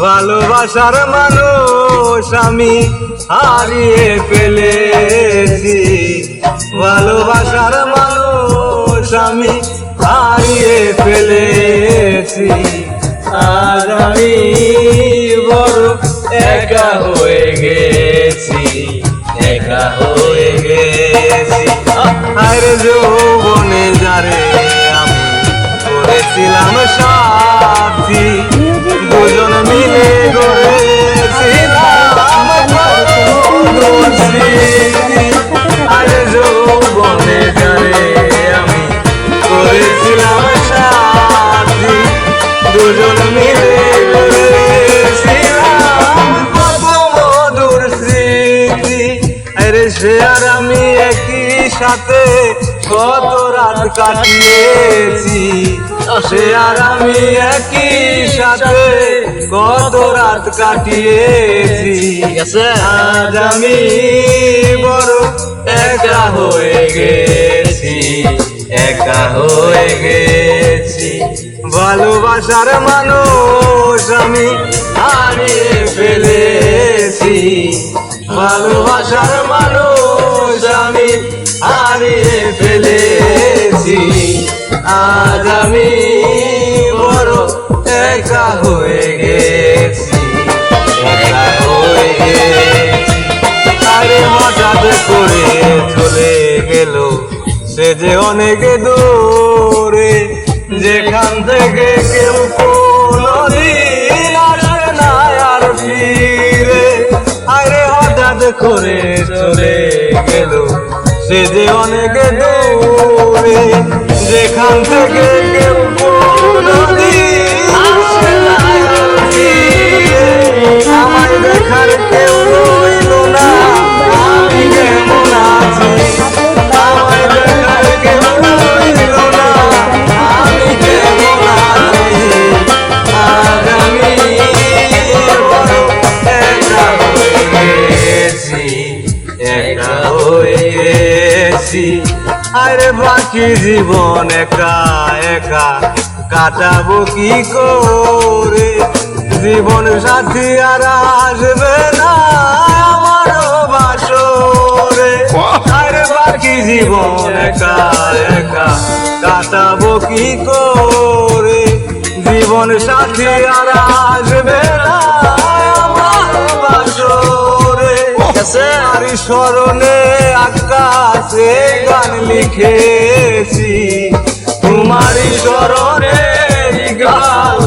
ভালোবাসার মানুষ আমি হারিয়ে ফেলেছি, ভালোবাসার মানুষ আমি হারিয়ে ফেলেছি। আজ আমি বড় একা হয়ে গেছি, একা হয়ে গেছি। আরে যৌবনে যারে আমি করেছিলাম সাথী, দুজন মিলে গড়েছিলাম মধুর স্মৃতি। আরে যৌবনে যারে আমি করেছিলাম সাথী, দুজন মিলে গড়েছিলাম মধুর স্মৃতি। আরে সে আর আমি একই সাথে কত রাত কাটিয়েছি, সে আর আমি একই সাথে কত রাত কাটিয়েছি। আজ আমি বড় একা হয়ে গেছি, একা হয়ে গেছি। ভালোবাসার মানুষ আমি হারিয়ে ফেলেছি, ভালোবাসার মানুষ আমি হারিয়ে ফেলেছি। আজ আমি বড় একা হয়ে গেছি, একা হয়ে গেছি। আরে হঠাৎ করে চলে গেল সে যে অনেক দূরে, যেখান থেকে কেউ কোনদিন আসে না আর ফিরে। আরে হঠাৎ করে চলে গেল সে যে অনেক দূরে, যেখান থেকে কেউ কোনদিন আসে না আর ফিরে। আমায় দেখার কেউ রইল না, আমি কেমন আছি, আমায় দেখার কেউ রইল না, আমি কেমন আছি। আজ আমি বড় একা হয়ে গেছি, একা হয়ে গেছি। আরে বাকি জীবন একা একা কাটাবো কি করে, জীবন সাথী আর আসবে না আমার বাসরে। আরে বাকি জীবন একা একা কাটাবো কি করে, জীবন সাথী আর আসবে না আমার বাসরে। আর স্মরণে আকাশে গান লিখেছি, তোমারই স্মরণে গান